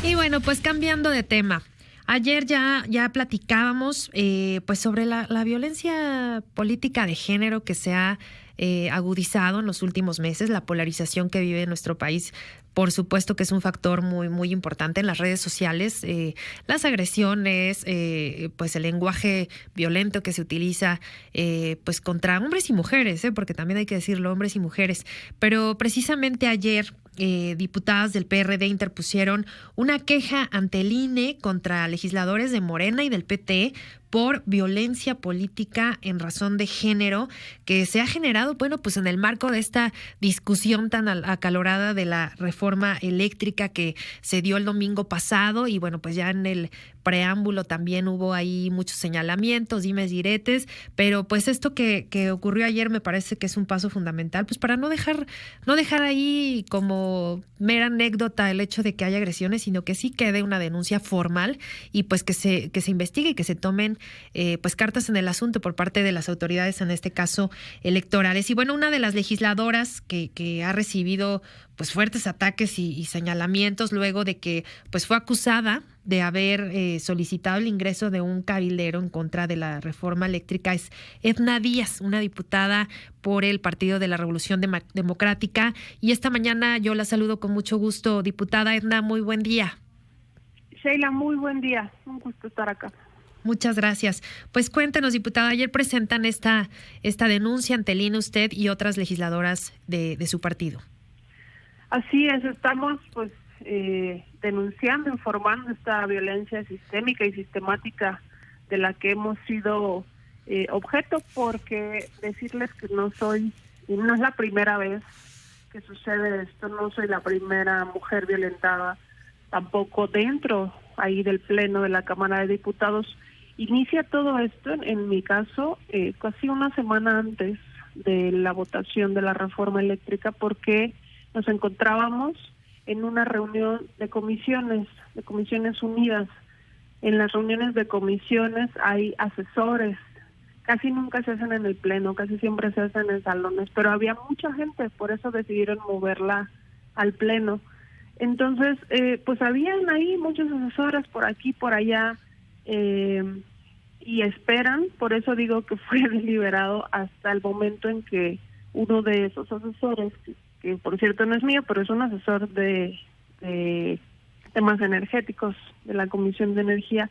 Y bueno, pues cambiando de tema. Ayer ya platicábamos pues sobre la violencia política de género que se ha agudizado en los últimos meses, la polarización que vive nuestro país. Por supuesto que es un factor muy importante en las redes sociales, las agresiones, pues el lenguaje violento que se utiliza pues contra hombres y mujeres, porque también hay que decirlo, hombres y mujeres. Pero precisamente ayer diputadas del PRD interpusieron una queja ante el INE contra legisladores de Morena y del PT por violencia política en razón de género que se ha generado, bueno, pues en el marco de esta discusión tan acalorada de la reforma eléctrica que se dio el domingo pasado. Y bueno, pues ya en el preámbulo también hubo ahí muchos señalamientos, dimes, diretes, pero pues esto que ocurrió ayer me parece que es un paso fundamental, pues para no dejar ahí como mera anécdota el hecho de que haya agresiones, sino que sí quede una denuncia formal y pues que se investigue y que se tomen pues cartas en el asunto por parte de las autoridades, en este caso electorales. Y bueno, una de las legisladoras que ha recibido pues fuertes ataques y señalamientos luego de que pues fue acusada de haber solicitado el ingreso de un cabildero en contra de la reforma eléctrica es Edna Díaz, una diputada por el Partido de la Revolución Democrática. Y esta mañana yo la saludo con mucho gusto. Diputada Edna, muy buen día. Sheila, muy buen día. Un gusto estar acá. Muchas gracias. Pues cuéntenos, diputada, ayer presentan esta denuncia ante el INE usted y otras legisladoras de su partido. Así es, estamos pues denunciando, informando esta violencia sistémica y sistemática de la que hemos sido objeto, porque decirles que no es la primera vez que sucede esto, no soy la primera mujer violentada, tampoco dentro ahí del Pleno de la Cámara de Diputados. Inicia todo esto, en mi caso, casi una semana antes de la votación de la reforma eléctrica, porque nos encontrábamos en una reunión de Comisiones Unidas. En las reuniones de comisiones hay asesores, casi nunca se hacen en el Pleno, casi siempre se hacen en salones, pero había mucha gente, por eso decidieron moverla al Pleno. Entonces, pues habían ahí muchos asesores por aquí, por allá, y esperan, por eso digo que fue deliberado hasta el momento en que uno de esos asesores, que por cierto no es mío, pero es un asesor de temas energéticos de la Comisión de Energía,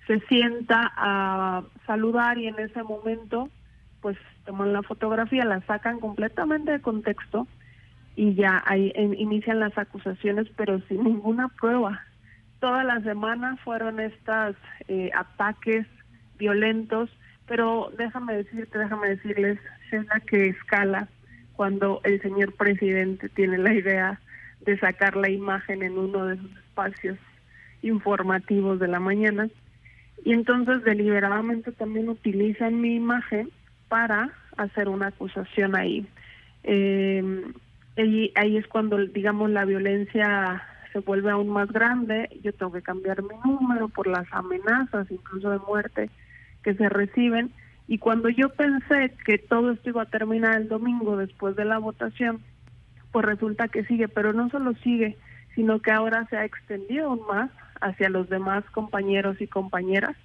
se sienta a saludar y en ese momento pues toman la fotografía, la sacan completamente de contexto y ya ahí inician las acusaciones, pero sin ninguna prueba. Toda la semana fueron estos ataques violentos, pero déjame decirles, Sheila, que escala cuando el señor presidente tiene la idea de sacar la imagen en uno de sus espacios informativos de la mañana, y entonces deliberadamente también utilizan mi imagen para hacer una acusación ahí. Y ahí es cuando, digamos, la violencia se vuelve aún más grande. Yo tengo que cambiar mi número por las amenazas, incluso de muerte, que se reciben. Y cuando yo pensé que todo esto iba a terminar el domingo después de la votación, pues resulta que sigue, pero no solo sigue, sino que ahora se ha extendido aún más hacia los demás compañeros y compañeras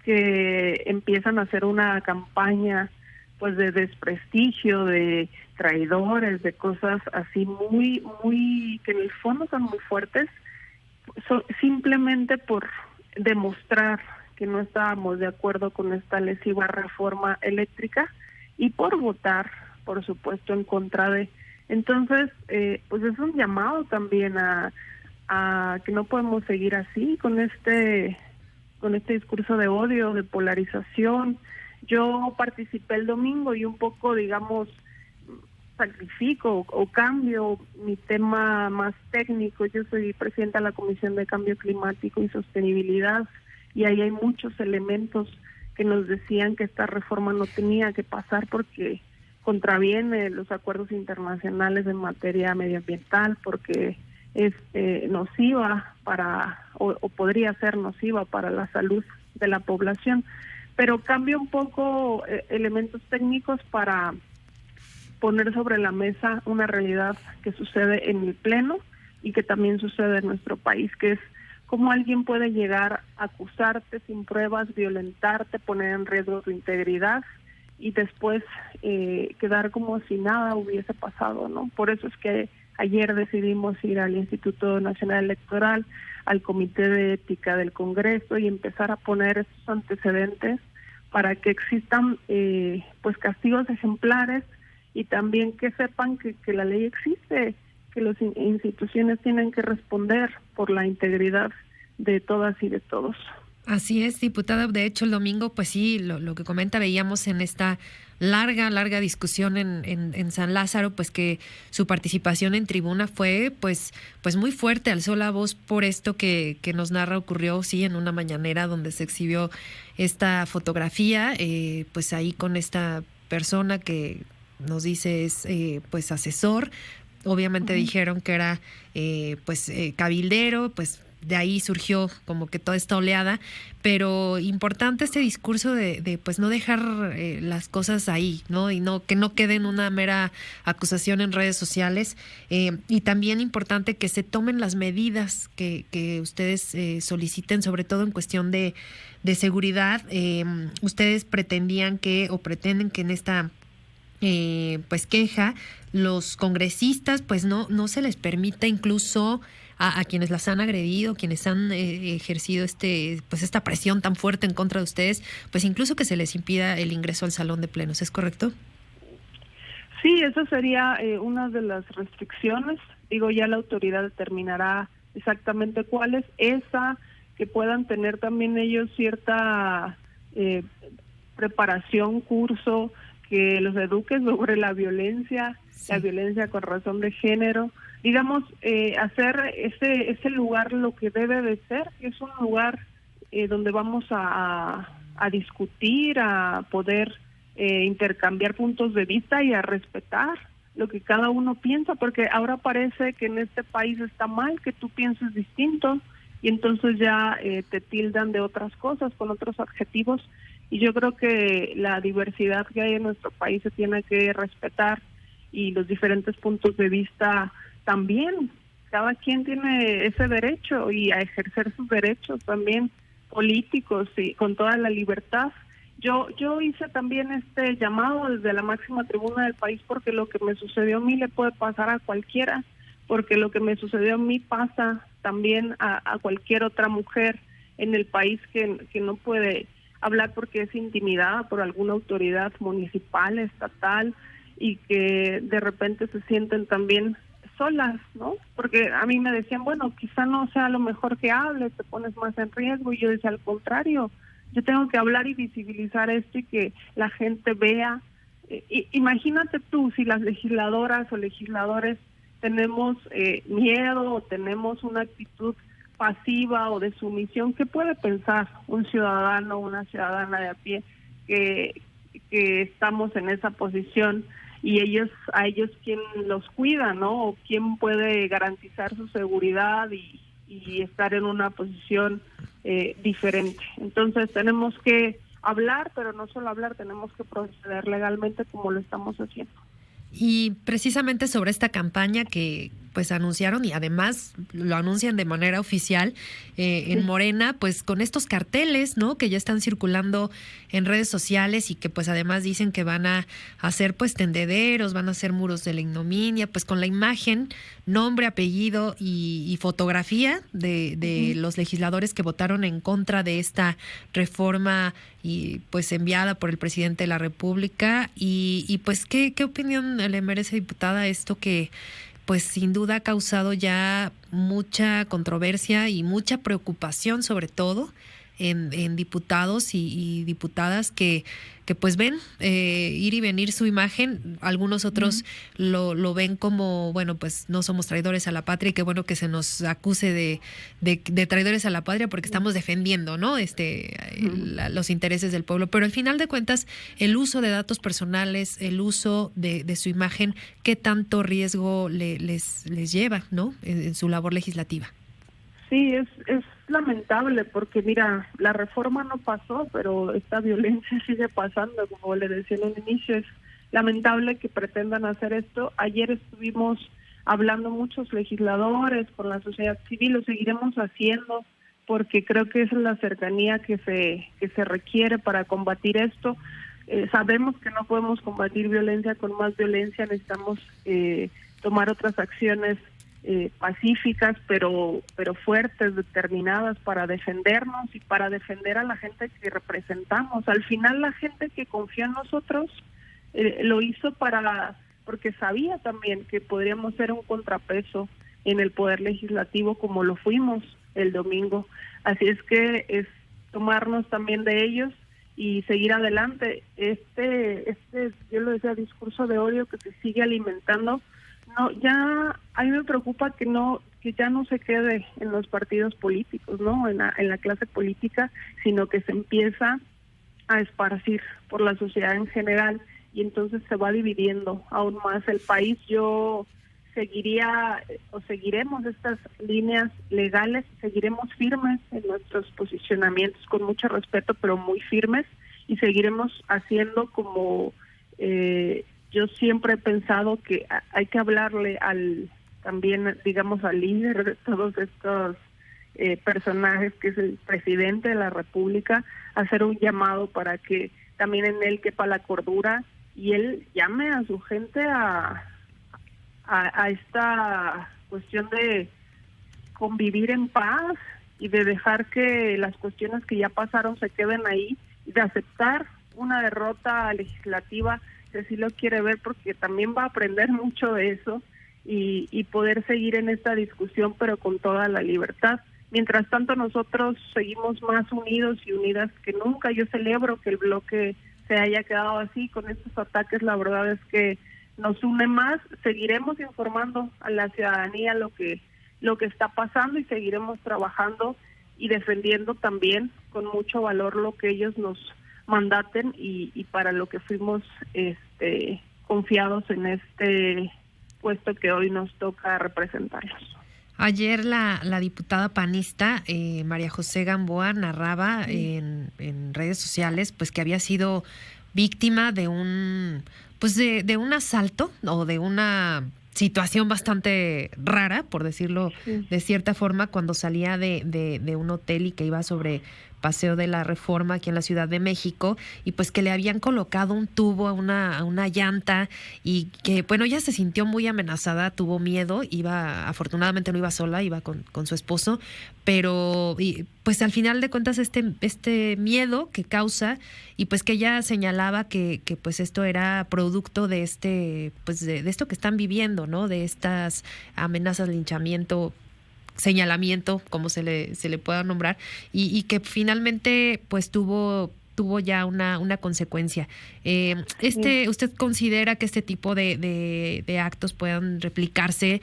que empiezan a hacer una campaña pues de desprestigio, de traidores, de cosas así muy que en el fondo son muy fuertes, simplemente por demostrar que no estábamos de acuerdo con esta lesiva reforma eléctrica y por votar, por supuesto, en contra de. Entonces, pues es un llamado también a que no podemos seguir así con este discurso de odio, de polarización. Yo participé el domingo y un poco, digamos, sacrifico o cambio mi tema más técnico. Yo soy presidenta de la Comisión de Cambio Climático y Sostenibilidad, y ahí hay muchos elementos que nos decían que esta reforma no tenía que pasar porque contraviene los acuerdos internacionales en materia medioambiental, porque es nociva o podría ser nociva para la salud de la población. Pero cambio un poco elementos técnicos para poner sobre la mesa una realidad que sucede en el Pleno y que también sucede en nuestro país, que es cómo alguien puede llegar a acusarte sin pruebas, violentarte, poner en riesgo tu integridad y después quedar como si nada hubiese pasado, ¿no? Por eso es que ayer decidimos ir al Instituto Nacional Electoral, al Comité de Ética del Congreso y empezar a poner estos antecedentes para que existan pues castigos ejemplares y también que sepan que la ley existe, que las instituciones tienen que responder por la integridad de todas y de todos. Así es, diputada. De hecho, el domingo, pues sí, lo que comenta, veíamos en esta larga discusión en San Lázaro, pues que su participación en tribuna fue pues muy fuerte, alzó la voz por esto que nos narra, ocurrió, sí, en una mañanera donde se exhibió esta fotografía, pues ahí con esta persona que nos dice es pues asesor. Obviamente dijeron que era cabildero, pues de ahí surgió como que toda esta oleada, pero importante este discurso de pues no dejar las cosas ahí, ¿no? Y que no quede en una mera acusación en redes sociales, y también importante que se tomen las medidas que ustedes soliciten, sobre todo en cuestión de seguridad. Ustedes pretendían pretenden que en esta pues queja, los congresistas pues no se les permita incluso a quienes las han agredido, quienes han ejercido esta presión tan fuerte en contra de ustedes, pues incluso que se les impida el ingreso al salón de plenos, ¿es correcto? Sí, eso sería una de las restricciones. Digo, ya la autoridad determinará exactamente cuáles. Esa, que puedan tener también ellos cierta preparación, curso, que los eduque sobre la violencia con razón de género. Digamos, hacer ese lugar lo que debe de ser, que es un lugar donde vamos a discutir, a poder intercambiar puntos de vista y a respetar lo que cada uno piensa, porque ahora parece que en este país está mal que tú pienses distinto y entonces ya te tildan de otras cosas, con otros adjetivos, y yo creo que la diversidad que hay en nuestro país se tiene que respetar y los diferentes puntos de vista también. Cada quien tiene ese derecho y a ejercer sus derechos también políticos y con toda la libertad. Yo hice también este llamado desde la máxima tribuna del país porque lo que me sucedió a mí le puede pasar a cualquiera, porque lo que me sucedió a mí pasa también a cualquier otra mujer en el país que no puede hablar porque es intimidada por alguna autoridad municipal, estatal, y que de repente se sienten también solas, ¿no? Porque a mí me decían, bueno, quizá no sea lo mejor que hables, te pones más en riesgo, y yo decía, al contrario, yo tengo que hablar y visibilizar esto y que la gente vea. Imagínate tú, si las legisladoras o legisladores tenemos miedo o tenemos una actitud pasiva o de sumisión, ¿qué puede pensar un ciudadano o una ciudadana de a pie que estamos en esa posición y a ellos quién los cuida, ¿no? O quién puede garantizar su seguridad y estar en una posición diferente? Entonces tenemos que hablar, pero no solo hablar, tenemos que proceder legalmente como lo estamos haciendo. Y precisamente sobre esta campaña que pues anunciaron, y además lo anuncian de manera oficial en Morena, pues con estos carteles, ¿no?, que ya están circulando en redes sociales y que pues además dicen que van a hacer pues tendederos, van a hacer muros de la ignominia, pues con la imagen, nombre, apellido y fotografía de los legisladores que votaron en contra de esta reforma y pues enviada por el presidente de la República. Y pues ¿qué opinión le merece, diputada, esto que pues sin duda ha causado ya mucha controversia y mucha preocupación, sobre todo en diputados y diputadas que pues ven ir y venir su imagen? Algunos otros lo ven como, bueno, pues no somos traidores a la patria, y qué bueno que se nos acuse de traidores a la patria porque estamos defendiendo, ¿no?, los intereses del pueblo. Pero al final de cuentas, el uso de datos personales, el uso de su imagen, ¿qué tanto riesgo les lleva, ¿no?, en su labor legislativa? Sí, es lamentable porque, mira, la reforma no pasó, pero esta violencia sigue pasando, como le decía en un inicio. Es lamentable que pretendan hacer esto. Ayer estuvimos hablando muchos legisladores, con la sociedad civil, lo seguiremos haciendo porque creo que esa es la cercanía que se requiere para combatir esto. Sabemos que no podemos combatir violencia con más violencia, necesitamos tomar otras acciones pacíficas, pero fuertes, determinadas para defendernos y para defender a la gente que representamos. Al final la gente que confió en nosotros lo hizo porque sabía también que podríamos ser un contrapeso en el poder legislativo como lo fuimos el domingo. Así es que es tomarnos también de ellos y seguir adelante. Yo lo decía, discurso de odio que se sigue alimentando, no, ya a mí me preocupa que ya no se quede en los partidos políticos, ¿no? En la clase política, sino que se empieza a esparcir por la sociedad en general y entonces se va dividiendo aún más el país. Yo seguiremos estas líneas legales, seguiremos firmes en nuestros posicionamientos con mucho respeto, pero muy firmes, y seguiremos haciendo como yo siempre he pensado que hay que hablarle también, digamos, al líder de todos estos personajes, que es el presidente de la República, hacer un llamado para que también en él quepa la cordura y él llame a su gente a esta cuestión de convivir en paz y de dejar que las cuestiones que ya pasaron se queden ahí, y de aceptar una derrota legislativa, si así lo quiere ver, porque también va a aprender mucho de eso y poder seguir en esta discusión, pero con toda la libertad. Mientras tanto, nosotros seguimos más unidos y unidas que nunca. Yo celebro que el bloque se haya quedado así con estos ataques. La verdad es que nos une más. Seguiremos informando a la ciudadanía lo que está pasando y seguiremos trabajando y defendiendo también con mucho valor lo que ellos nos mandaten y para lo que fuimos confiados en este puesto que hoy nos toca representarlos. Ayer la diputada panista María José Gamboa narraba en redes sociales pues que había sido víctima de un asalto o de una situación bastante rara, por decirlo de cierta forma, cuando salía de un hotel y que iba sobre Paseo de la Reforma aquí en la Ciudad de México, y pues que le habían colocado un tubo a una llanta y que, bueno, ella se sintió muy amenazada, tuvo miedo, afortunadamente no iba sola, iba con su esposo, pero pues al final de cuentas este miedo que causa, y pues que ella señalaba que pues esto era producto de de esto que están viviendo, ¿no? De estas amenazas, linchamiento, señalamiento, como se le pueda nombrar, y que finalmente pues tuvo ya una consecuencia. ¿Usted considera que este tipo de actos puedan replicarse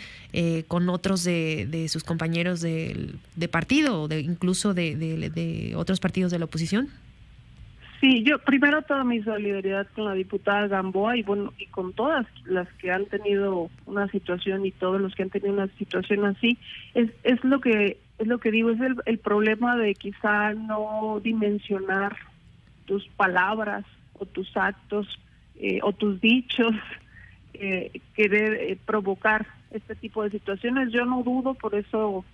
con otros de sus compañeros de partido, o incluso de otros partidos de la oposición? Sí, yo primero toda mi solidaridad con la diputada Gamboa y con todas las que han tenido una situación y todos los que han tenido una situación así. Es lo que digo, es el problema de quizá no dimensionar tus palabras o tus actos o tus dichos, querer provocar este tipo de situaciones. Yo no dudo, por eso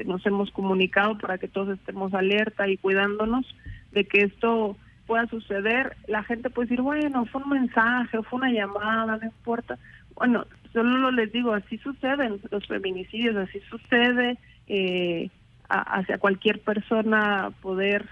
nos hemos comunicado para que todos estemos alerta y cuidándonos de que esto pueda suceder. La gente puede decir, bueno, fue un mensaje o fue una llamada, no importa. Bueno, solo les digo, así suceden los feminicidios, así sucede hacia cualquier persona poder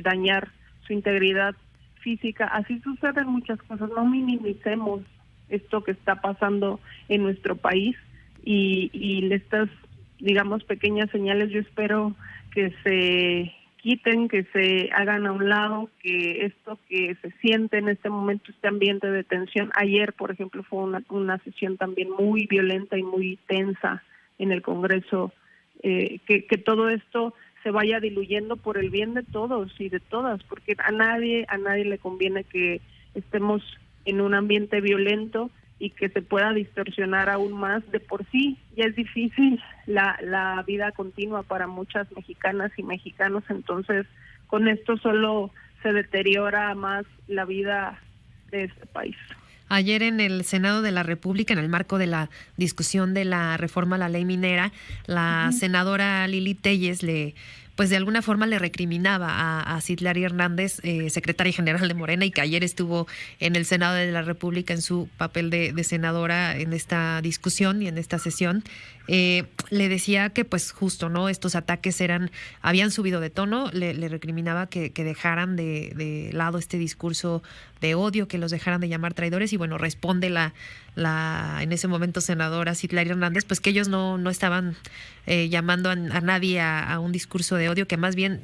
dañar su integridad física. Así suceden muchas cosas. No minimicemos esto que está pasando en nuestro país y estas, digamos, pequeñas señales, yo espero que se quiten, que se hagan a un lado, que esto que se siente en este momento, este ambiente de tensión. Ayer, por ejemplo, fue una sesión también muy violenta y muy tensa en el Congreso, que todo esto se vaya diluyendo por el bien de todos y de todas, porque a nadie le conviene que estemos en un ambiente violento y que se pueda distorsionar aún más. De por sí ya es difícil la vida continua para muchas mexicanas y mexicanos, entonces con esto solo se deteriora más la vida de este país. Ayer en el Senado de la República, en el marco de la discusión de la reforma a la ley minera, la senadora Lili Téllez pues de alguna forma le recriminaba a Citlali Hernández, secretaria general de Morena, y que ayer estuvo en el Senado de la República en su papel de senadora en esta discusión y en esta sesión. Le decía que pues justo, ¿no? Estos ataques habían subido de tono, le recriminaba que dejaran de lado este discurso de odio, que los dejaran de llamar traidores, y bueno, responde la en ese momento senadora Citlali Hernández, pues que ellos no estaban llamando a nadie a un discurso de odio, que más bien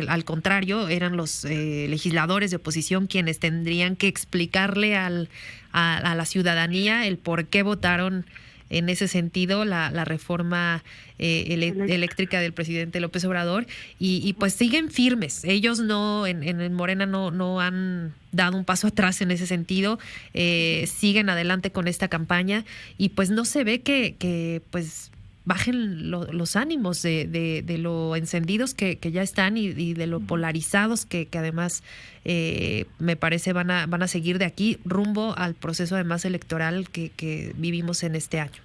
al contrario, eran los legisladores de oposición quienes tendrían que explicarle a la ciudadanía el por qué votaron en ese sentido la reforma eléctrica del presidente López Obrador, y pues siguen firmes. Ellos en Morena no han dado un paso atrás en ese sentido, siguen adelante con esta campaña, y pues no se ve que pues bajen los ánimos de lo encendidos que ya están, y de lo polarizados que además me parece van a seguir de aquí rumbo al proceso además electoral que vivimos en este año.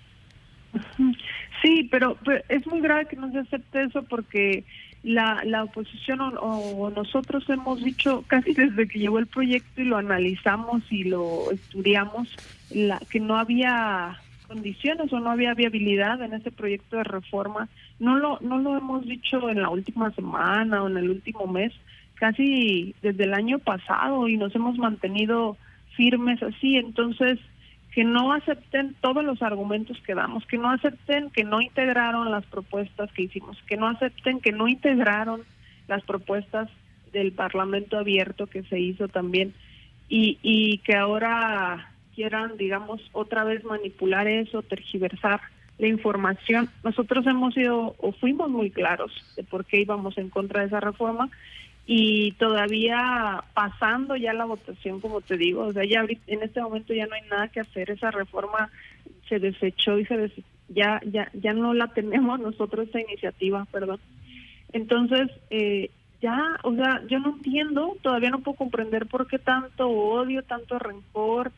Sí, pero es muy grave que no se acepte eso, porque la oposición o nosotros hemos dicho casi desde que llegó el proyecto y lo analizamos y lo estudiamos, que no había condiciones o no había viabilidad en ese proyecto de reforma. No lo hemos dicho en la última semana o en el último mes, casi desde el año pasado, y nos hemos mantenido firmes así. Entonces, que no acepten todos los argumentos que damos, que no acepten que no integraron las propuestas que hicimos, que no acepten que no integraron las propuestas del Parlamento abierto que se hizo también, y que ahora quieran, digamos, otra vez manipular eso, tergiversar la información. Nosotros hemos sido o fuimos muy claros de por qué íbamos en contra de esa reforma, y todavía pasando ya la votación, como te digo, o sea, ya en este momento ya no hay nada que hacer. Esa reforma se desechó y ya no la tenemos nosotros, esa iniciativa, perdón. Entonces, o sea, yo no entiendo, todavía no puedo comprender por qué tanto odio, tanto rencor,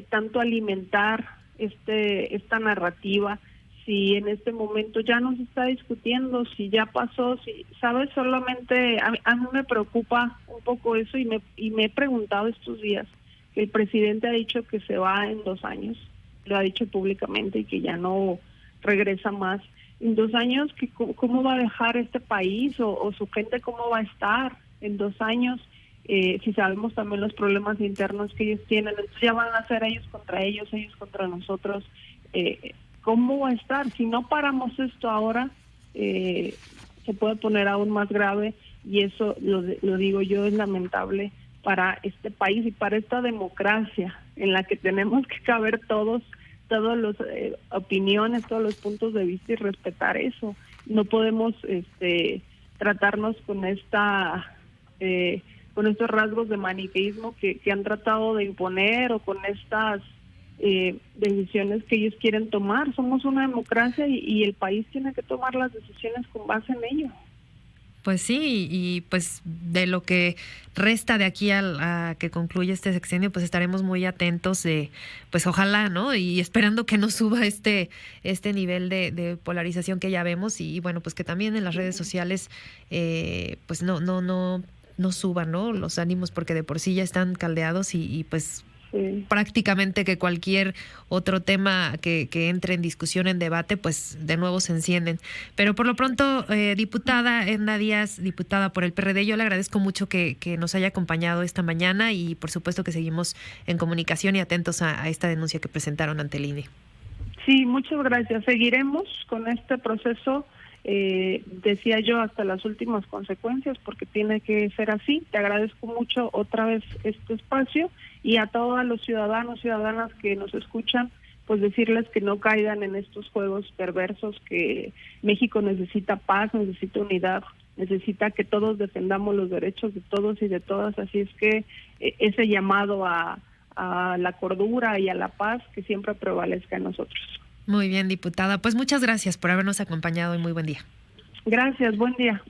tanto alimentar esta narrativa, si en este momento ya no se está discutiendo, si ya pasó, si, ¿sabes? Solamente a mí me preocupa un poco eso, y me he preguntado estos días, que el presidente ha dicho que se va en 2 años, lo ha dicho públicamente, y que ya no regresa más. En 2 años, ¿cómo va a dejar este país, o su gente cómo va a estar en 2 años? Si sabemos también los problemas internos que ellos tienen, entonces ya van a ser ellos contra nosotros. ¿Cómo va a estar? Si no paramos esto ahora, se puede poner aún más grave, y eso, lo digo yo, es lamentable para este país y para esta democracia en la que tenemos que caber todas las opiniones, todos los puntos de vista, y respetar eso. No podemos tratarnos con con estos rasgos de maniqueísmo que han tratado de imponer, o con estas decisiones que ellos quieren tomar. Somos una democracia, y el país tiene que tomar las decisiones con base en ello. Pues sí, y pues de lo que resta de aquí a que concluya este sexenio, pues estaremos muy atentos, pues ojalá, ¿no? Y esperando que no suba este nivel de polarización que ya vemos, y bueno, pues que también en las redes sociales pues no suban, ¿no?, los ánimos, porque de por sí ya están caldeados, y pues sí, prácticamente que cualquier otro tema que entre en discusión, en debate, pues de nuevo se encienden. Pero por lo pronto, diputada Edna Díaz, diputada por el PRD, yo le agradezco mucho que nos haya acompañado esta mañana, y por supuesto que seguimos en comunicación y atentos a esta denuncia que presentaron ante el INE. Sí, muchas gracias. Seguiremos con este proceso, decía yo, hasta las últimas consecuencias, porque tiene que ser así. Te agradezco mucho otra vez este espacio, y a todos los ciudadanos, ciudadanas que nos escuchan, pues decirles que no caigan en estos juegos perversos, que México necesita paz, necesita unidad, necesita que todos defendamos los derechos de todos y de todas. Así es que ese llamado a la cordura y a la paz que siempre prevalezca en nosotros. Muy bien, diputada. Pues muchas gracias por habernos acompañado, y muy buen día. Gracias, buen día.